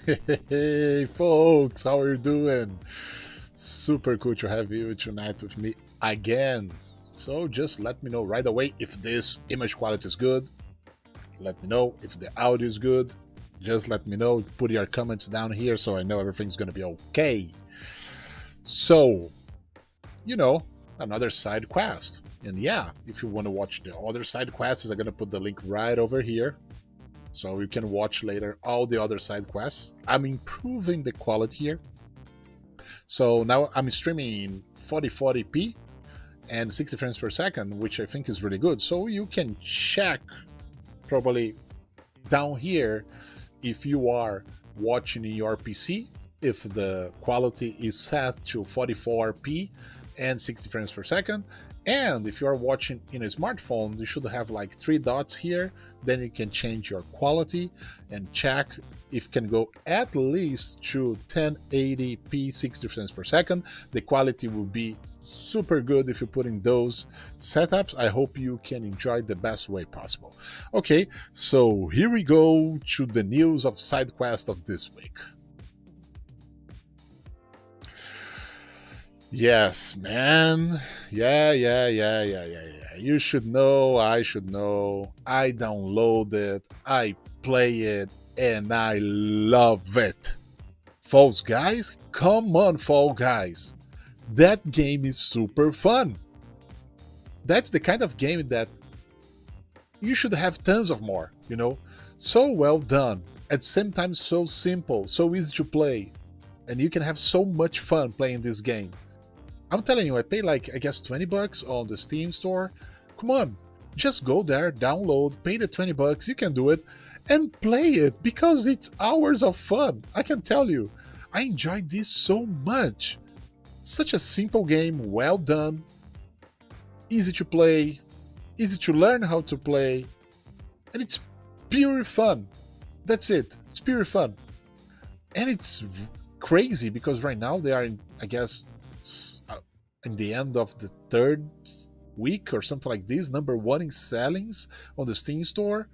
Hey folks, how are you doing? Super cool to have you tonight with me again. So just let me know right away if this image quality is good. Let me know if the audio is good. Just let me know. Put your comments down here so I know everything's gonna be okay. So, you know, another side quest. And yeah, if you want to watch the other side quests, I'm gonna put the link right over here. So you can watch later all the other side quests. I'm improving the quality here. So now I'm streaming in 4040p and 60 frames per second, which I think is really good. So you can check probably down here if you are watching in your PC, if the quality is set to 44p and 60 frames per second. And if you are watching in a smartphone, you should have like three dots here. Then you can change your quality and check if can go at least to 1080p 60 frames per second. The quality will be super good if you put in those setups. I hope you can enjoy the best way possible. Okay, so here we go to the news of side quest of this week. Yes, man. Yeah. You should know, I should know. I download it, I play it, and I love it. Falls Guys? Come on, Fall Guys. That game is super fun. That's the kind of game that you should have tons of more, you know? So well done. At the same time, so simple, so easy to play. And you can have so much fun playing this game. I'm telling you, I paid like, I guess, 20 bucks on the Steam store. Come on, just go there, download, pay the 20 bucks, you can do it, and play it because it's hours of fun. I can tell you, I enjoyed this so much. Such a simple game, well done, easy to play, easy to learn how to play, and it's pure fun. That's it, it's pure fun. And it's crazy because right now they are in, I guess, in the end of the third week or something like this, number one in sellings on the Steam store.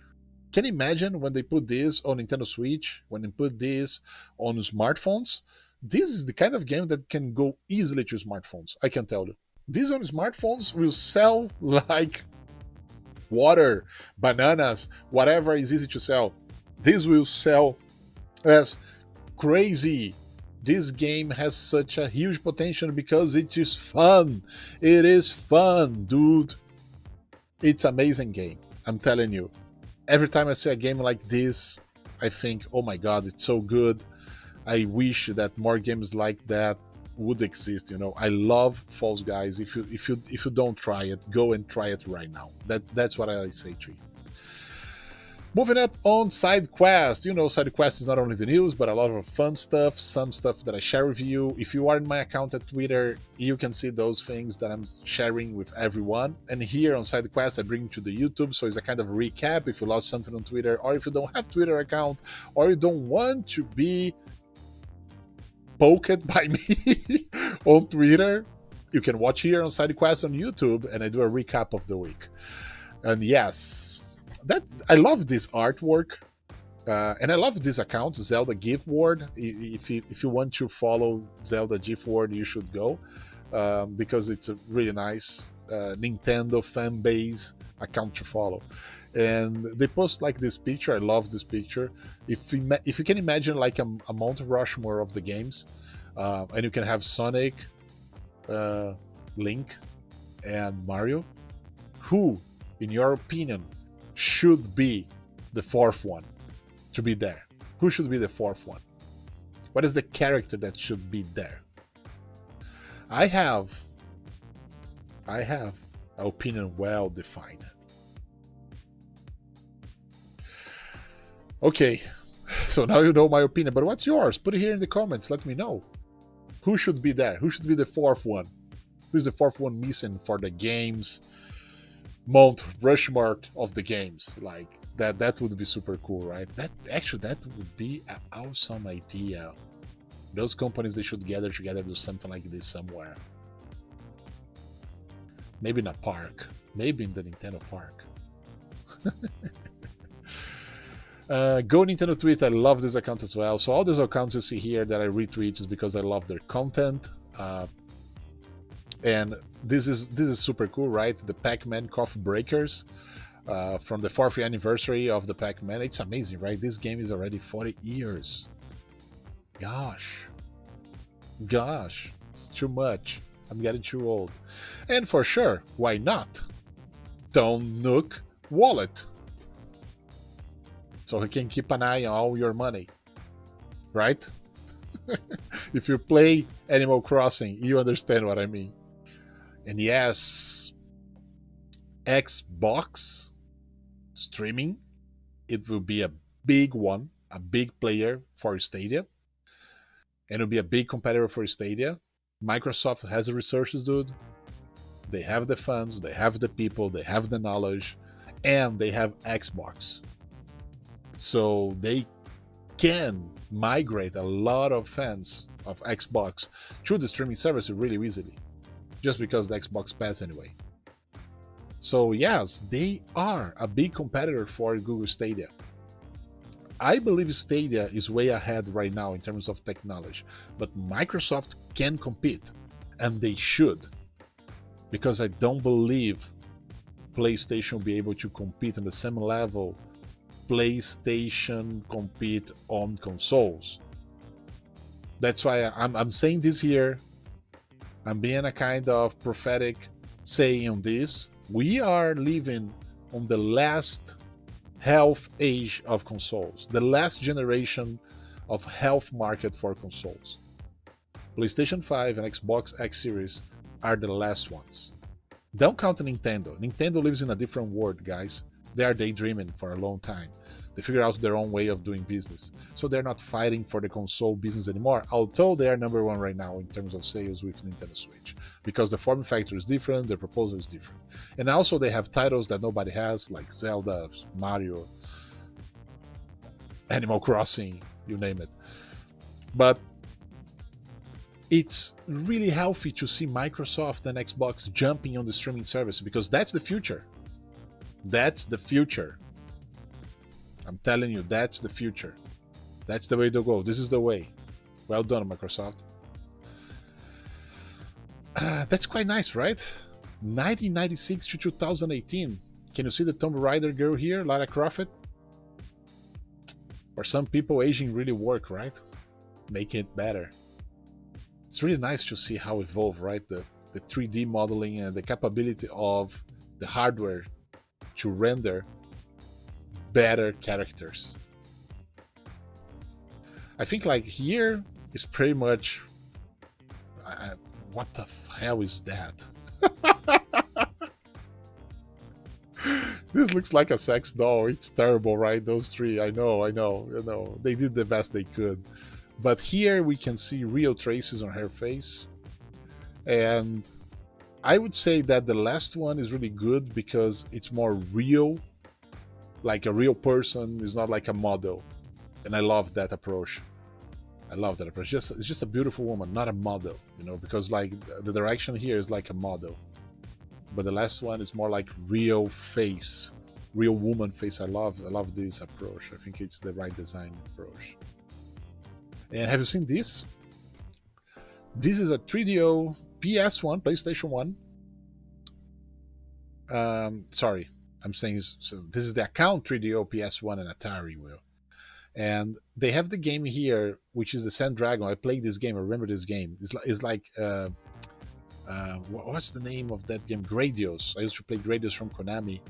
Can you imagine when they put this on Nintendo Switch, when they put this on smartphones? This is the kind of game that can go easily to smartphones, I can tell you. These on smartphones will sell like water, bananas, whatever is easy to sell. This will sell as crazy. This game has such a huge potential because it is fun. It is fun, dude. It's an amazing game. I'm telling you. Every time I see a game like this, I think, oh my god, it's so good. I wish that more games like that would exist. You know, I love Falls Guys. If you don't try it, go and try it right now. That's what I say to you. Moving up on side quest. You know, side quest is not only the news, but a lot of fun stuff, some stuff that I share with you. If you are in my account at Twitter, you can see those things that I'm sharing with everyone. And here on side quest, I bring to the YouTube, so it's a kind of recap if you lost something on Twitter, or if you don't have Twitter account, or you don't want to be poked by me on Twitter, you can watch here on side quest on YouTube, and I do a recap of the week. And yes, that I love this artwork, and I love this account, Zelda Gift Ward. If you want to follow Zelda Gift Ward, you should go because it's a really nice Nintendo fan base account to follow. And they post like this picture. I love this picture. If you can imagine like a Mount Rushmore of the games, and you can have Sonic, Link, and Mario. Who, in your opinion, should be the fourth one to be there? Who should be the fourth one? What is the character that should be there? I have an opinion well defined. Okay, so now you know my opinion, but what's yours? Put it here in the comments, let me know. Who should be there? Who should be the fourth one? Who's the fourth one missing for the games Mount Rushmore of the games? Like that would be super cool, right? That would be an awesome idea. Those companies, they should gather together, do something like this somewhere. Maybe in a park, maybe in the Nintendo park. Go Nintendo Tweet, I love this account as well. So all these accounts you see here that I retweet is because I love their content. And this is super cool, right? The Pac-Man Coffee Breakers from the 4th anniversary of the Pac-Man. It's amazing, right? This game is already 40 years. Gosh, it's too much. I'm getting too old. And for sure, why not? Don't Nook wallet. So he can keep an eye on all your money, right? If you play Animal Crossing, you understand what I mean. And yes, Xbox streaming, it will be a big one, a big player for Stadia. And it'll be a big competitor for Stadia. Microsoft has the resources, dude. They have the funds, they have the people, they have the knowledge, and they have Xbox. So they can migrate a lot of fans of Xbox to the streaming service really easily, just because the Xbox Pass anyway. So yes, they are a big competitor for Google Stadia. I believe Stadia is way ahead right now in terms of technology, but Microsoft can compete, and they should, because I don't believe PlayStation will be able to compete on the same level PlayStation compete on consoles. That's why I'm saying this here. I'm being a kind of prophetic saying on this. We are living on the last health age of consoles, the last generation of health market for consoles. PlayStation 5 and Xbox X Series are the last ones. Don't count Nintendo. Nintendo lives in a different world, guys. They are daydreaming for a long time. They figure out their own way of doing business. So they're not fighting for the console business anymore, although they are number one right now in terms of sales with Nintendo Switch. Because the form factor is different, the proposal is different. And also they have titles that nobody has, like Zelda, Mario, Animal Crossing, you name it. But it's really healthy to see Microsoft and Xbox jumping on the streaming service, because that's the future. That's the future. I'm telling you, that's the future. That's the way to go. This is the way. Well done, Microsoft. That's quite nice, right? 1996 to 2018. Can you see the Tomb Raider girl here, Lara Croft? For some people, aging really work, right? Make it better. It's really nice to see how evolved, right? The 3D modeling and the capability of the hardware to render better characters. I think like here is pretty much what the hell is that? This looks like a sex doll. It's terrible, right? Those three, I know. They did the best they could. But here we can see real traces on her face. And I would say that the last one is really good because it's more real, like a real person. It's not like a model. And I love that approach. It's just a beautiful woman, not a model, you know, because like the direction here is like a model. But the last one is more like real face, real woman face. I love this approach. I think it's the right design approach. And have you seen this? This is a 3DO PS1, PlayStation 1. Sorry, I'm saying so this is the account 3DO PS1 and Atari will. And they have the game here, which is the Sand Dragon. I played this game. I remember this game. It's like what's the name of that game? Gradius. I used to play Gradius from Konami.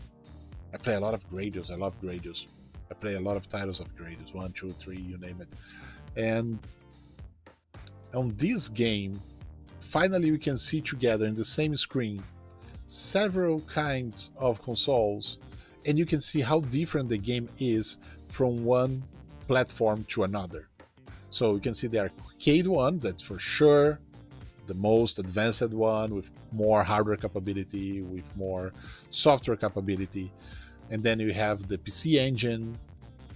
I play a lot of Gradius. I love Gradius. I play a lot of titles of Gradius. 1, 2, 3, you name it. And on this game, finally we can see together in the same screen several kinds of consoles, and you can see how different the game is from one platform to another. So you can see the arcade one, that's for sure the most advanced one, with more hardware capability, with more software capability. And then you have the PC Engine,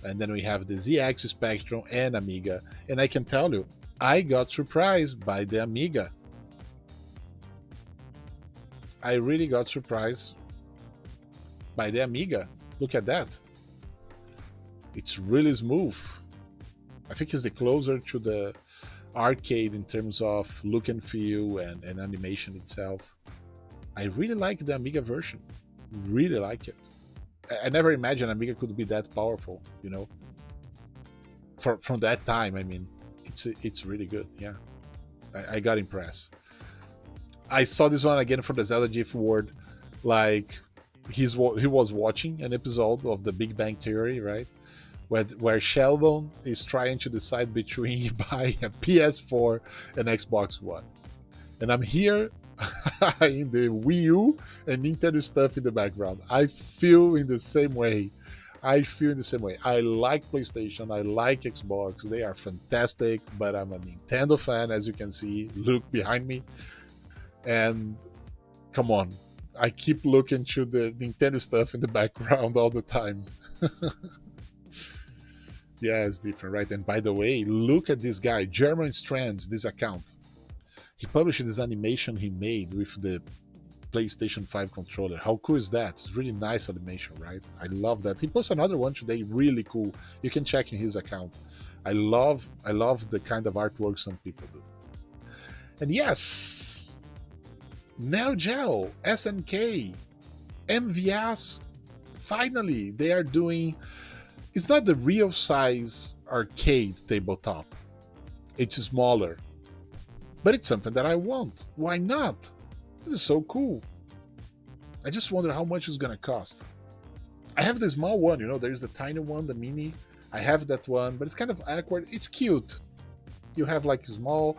and then we have the ZX Spectrum and Amiga. And I can tell you, I got surprised by the Amiga. I really got surprised by the Amiga. Look at that. It's really smooth. I think it's the closer to the arcade in terms of look and feel and animation itself. I really like the Amiga version. Really like it. I never imagined Amiga could be that powerful, you know. From that time, I mean, it's really good. Yeah, I got impressed. I saw this one again for the Zelda GIF Award. Like he was watching an episode of The Big Bang Theory, right? Where Sheldon is trying to decide between buying a PS4 and Xbox One, and I'm here in the Wii U and Nintendo stuff in the background. I feel in the same way. I feel in the same way. I like PlayStation. I like Xbox. They are fantastic, but I'm a Nintendo fan, as you can see. Look behind me. And come on, I keep looking to the Nintendo stuff in the background all the time. Yeah, it's different, right? And by the way, look at this guy, German Strands, this account. He published this animation he made with the PlayStation 5 controller. How cool is that? It's really nice animation, right? I love that. He posted another one today, really cool. You can check in his account. I love the kind of artwork some people do. And yes, Neo Geo, SNK, MVS, finally they are doing. It's not the real size arcade tabletop. It's smaller. But it's something that I want. Why not? This is so cool. I just wonder how much it's gonna cost. I have the small one, you know, there's the tiny one, the mini. I have that one, but it's kind of awkward. It's cute. You have like small,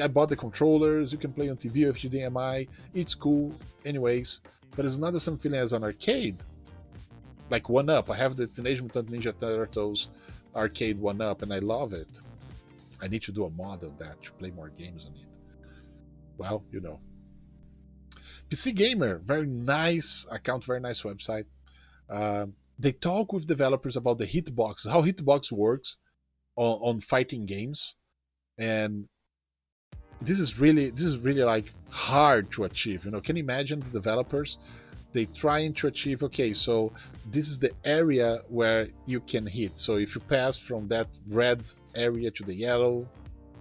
I bought the controllers, you can play on TV with HDMI. It's cool anyways, but it's not the same feeling as an arcade. Like 1-Up, I have the Teenage Mutant Ninja Turtles arcade 1-Up and I love it. I need to do a mod of that to play more games on it. Well, you know. PC Gamer, very nice account, very nice website. They talk with developers about the hitbox, how hitbox works on fighting games, and this is really like hard to achieve. You know, can you imagine the developers? They trying to achieve. Okay, so this is the area where you can hit. So if you pass from that red area to the yellow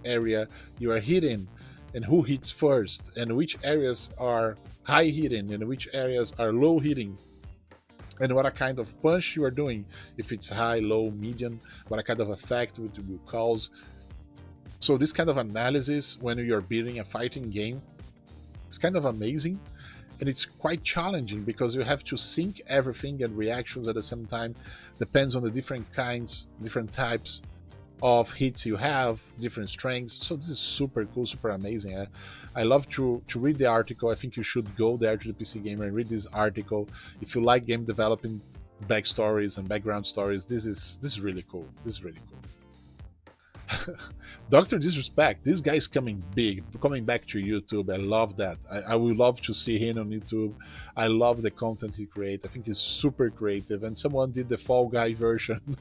area, you are hitting, and who hits first, and which areas are high hitting and which areas are low hitting, and what a kind of punch you are doing, if it's high, low, medium, what a kind of effect it will cause. So this kind of analysis when you're building a fighting game, it's kind of amazing, and it's quite challenging because you have to sync everything and reactions at the same time. Depends on the different kinds, different types of hits you have, different strengths. So this is super cool, super amazing. I love to read the article. I think you should go there to the PC Gamer and read this article. If you like game developing backstories and background stories, this is really cool. This is really cool. Dr. Disrespect, this guy is coming big, coming back to YouTube. I love that. I would love to see him on YouTube. I love the content he creates. I think he's super creative, and someone did the Fall Guy version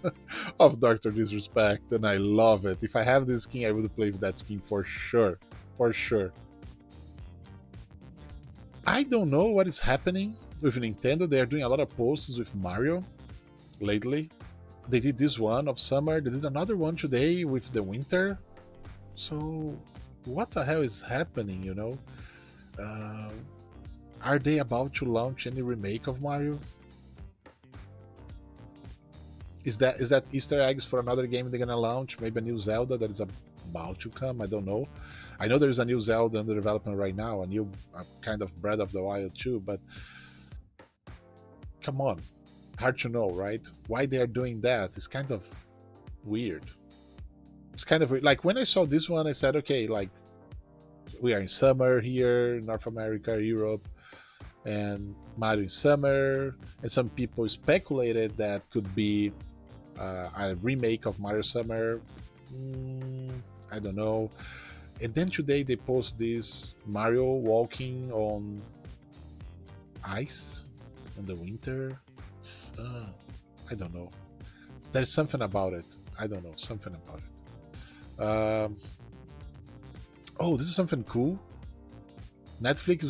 of Dr. Disrespect, and I love it. If I have this skin, I would play with that skin for sure. For sure. I don't know what is happening with Nintendo. They are doing a lot of posts with Mario lately. They did this one of summer. They did another one today with the winter. So, what the hell is happening, you know? Are they about to launch any remake of Mario? Is that Easter eggs for another game they're gonna launch? Maybe a new Zelda that is about to come? I don't know. I know there's a new Zelda under development right now, a new kind of Breath of the Wild too, but come on. Hard to know, right? Why they are doing that is kind of weird. It's kind of weird. Like when I saw this one, I said, okay, like we are in summer here, North America, Europe, and Mario in summer, and some people speculated that could be a remake of Mario Summer. I don't know. And then today they post this Mario walking on ice in the winter. I don't know. There's something about it. I don't know. Something about it. Oh, this is something cool. Netflix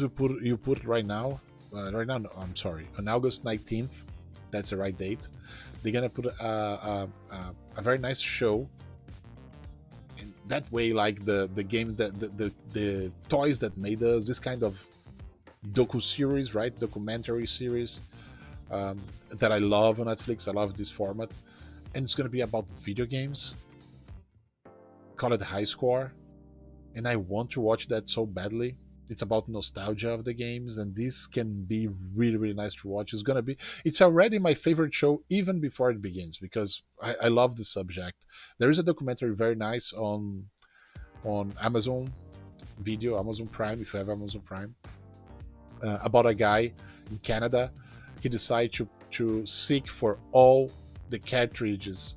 you put right now. Right now, no, I'm sorry. On August 19th, That's the right date. They're gonna put a very nice show. And that way, like the games that the toys that made us, this kind of docu-series, right? Documentary series that I love on Netflix. I love this format. And it's gonna be about video games. Call it High Score. And I want to watch that so badly. It's about nostalgia of the games, and this can be really, really nice to watch. It's already my favorite show even before it begins, because I love the subject. There is a documentary very nice on Amazon Video, Amazon Prime, if you have Amazon Prime, about a guy in Canada. He decided to seek for all the cartridges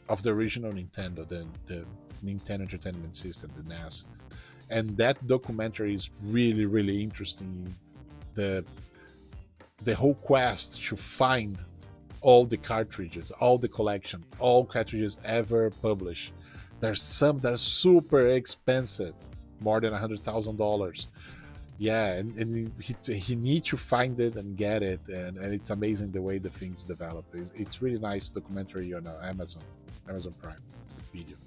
of the original Nintendo, the Nintendo Entertainment System, the NES. And that documentary is really, really interesting. The whole quest to find all the cartridges, all the collection, all cartridges ever published. There's some that are super expensive, more than $100,000. Yeah, and he needs to find it and get it, and it's amazing the way the things develop. It's really nice documentary on Amazon Prime Video.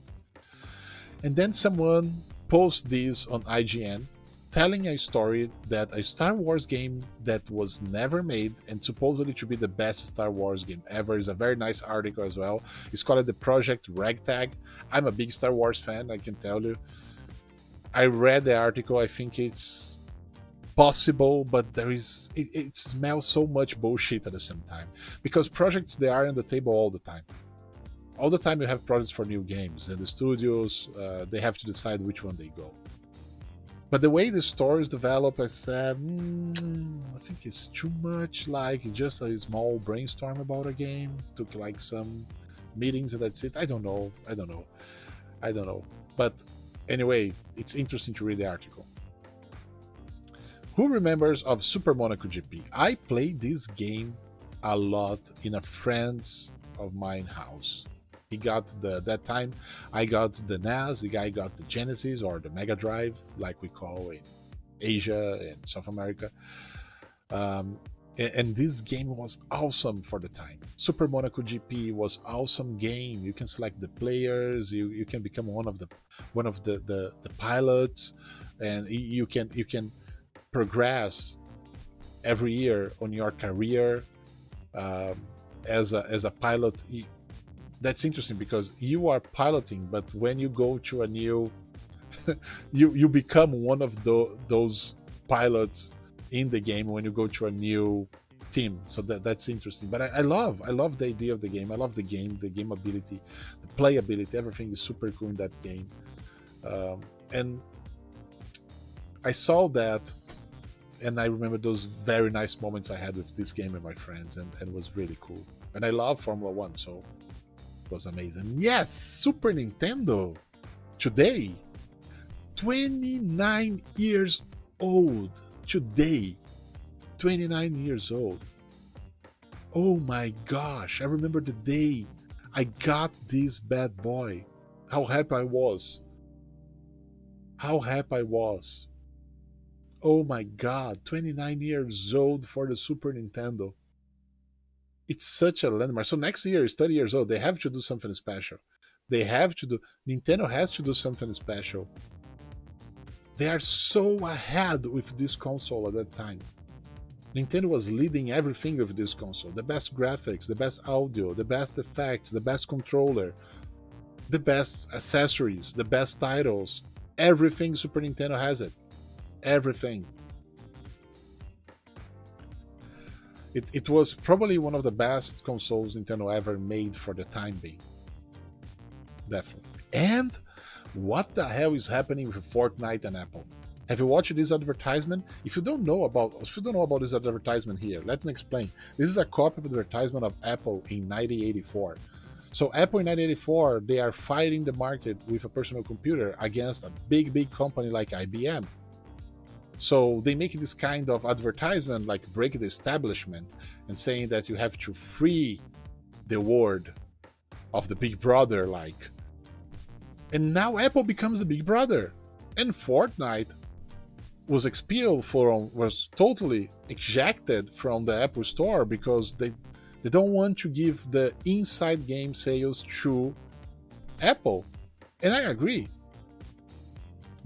And then someone posts this on IGN, telling a story that a Star Wars game that was never made and supposedly to be the best Star Wars game ever is a very nice article as well. It's called the Project Ragtag. I'm a big Star Wars fan, I can tell you. I read the article. I think it's possible, but it smells so much bullshit at the same time, because projects, they are on the table all the time. All the time you have projects for new games, and the studios, they have to decide which one they go. But the way the stories develop, I said, I think it's too much like just a small brainstorm about a game. Took like some meetings and that's it. I don't know. But anyway, it's interesting to read the article. Who remembers of Super Monaco GP? I played this game a lot in a friend's of mine house. He got that time I got the NES, the guy got the Genesis or the Mega Drive, like we call in Asia and South America. And this game was awesome for the time. Super Monaco GP was awesome game. You can select the players, you can become one of the pilots, and you can progress every year on your career as a pilot. That's interesting because you are piloting, but when you go to a new you become one of those pilots in the game when you go to a new team. So that's interesting. But I love the idea of the game. I love the game ability, the playability, everything is super cool in that game. And I saw that, and I remember those very nice moments I had with this game and my friends, and it was really cool. And I love Formula 1, so was amazing. Yes, Super Nintendo today, 29 years old today, 29 years old. Oh my gosh, I remember the day I got this bad boy. How happy I was. Oh my god, 29 years old for the Super Nintendo. It's such a landmark. So next year is 30 years old. They have to do something special. Nintendo has to do something special. They are so ahead with this console at that time. Nintendo was leading everything with this console. The best graphics, the best audio, the best effects, the best controller, the best accessories, the best titles. Everything Super Nintendo has it. Everything. It was probably one of the best consoles Nintendo ever made for the time being. Definitely. And what the hell is happening with Fortnite and Apple? Have you watched this advertisement? If you don't know about this advertisement here, let me explain. This is a copy of the advertisement of Apple in 1984. So Apple in 1984, they are fighting the market with a personal computer against a big company like IBM. So they make this kind of advertisement, like break the establishment, and saying that you have to free the world of the big brother, like. And now Apple becomes the big brother, and Fortnite was totally ejected from the Apple Store because They don't want to give the inside game sales to Apple. And I agree.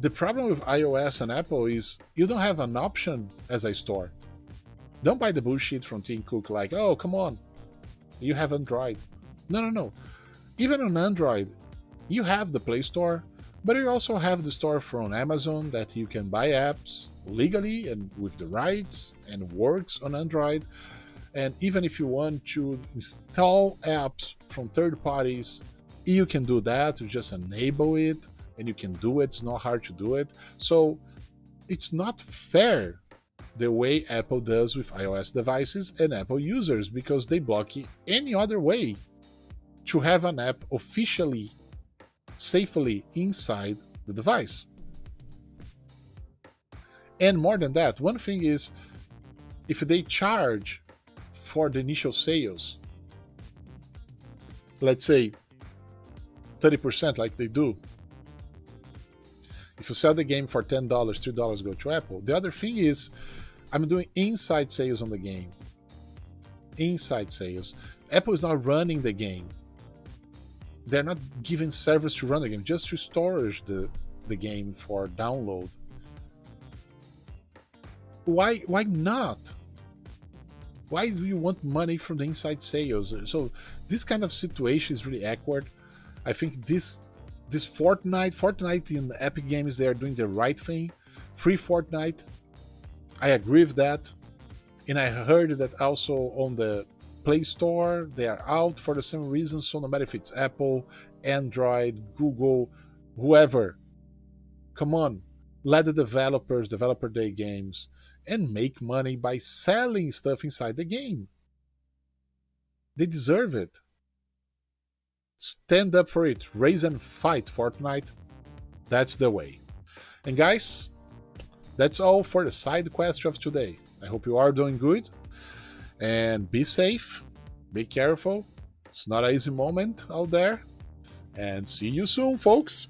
The problem with iOS and Apple is you don't have an option as a store. Don't buy the bullshit from Tim Cook like, oh, come on, you have Android. No, no, no. Even on Android, you have the Play Store, but you also have the store from Amazon that you can buy apps legally and with the rights and works on Android. And even if you want to install apps from third parties, you can do that. You just enable it and you can do it. It's not hard to do it. So it's not fair the way Apple does with iOS devices and Apple users, because they block any other way to have an app officially, safely inside the device. And more than that, one thing is, if they charge for the initial sales, let's say 30% like they do, if you sell the game for $10, $3 go to Apple. The other thing is, I'm doing inside sales on the game. Inside sales. Apple is not running the game. They're not giving service to run the game, just to storage the game for download. Why not? Why do you want money from the inside sales? So this kind of situation is really awkward. I think this Fortnite in Epic Games, they are doing the right thing. Free Fortnite. I agree with that. And I heard that also on the Play Store, they are out for the same reason. So no matter if it's Apple, Android, Google, whoever, come on, let the developers develop their games and make money by selling stuff inside the game. They deserve it. Stand up for it. Raise and fight, Fortnite. That's the way. And guys, that's all for the side quest of today. I hope you are doing good. And be safe. Be careful. It's not an easy moment out there. And see you soon, folks.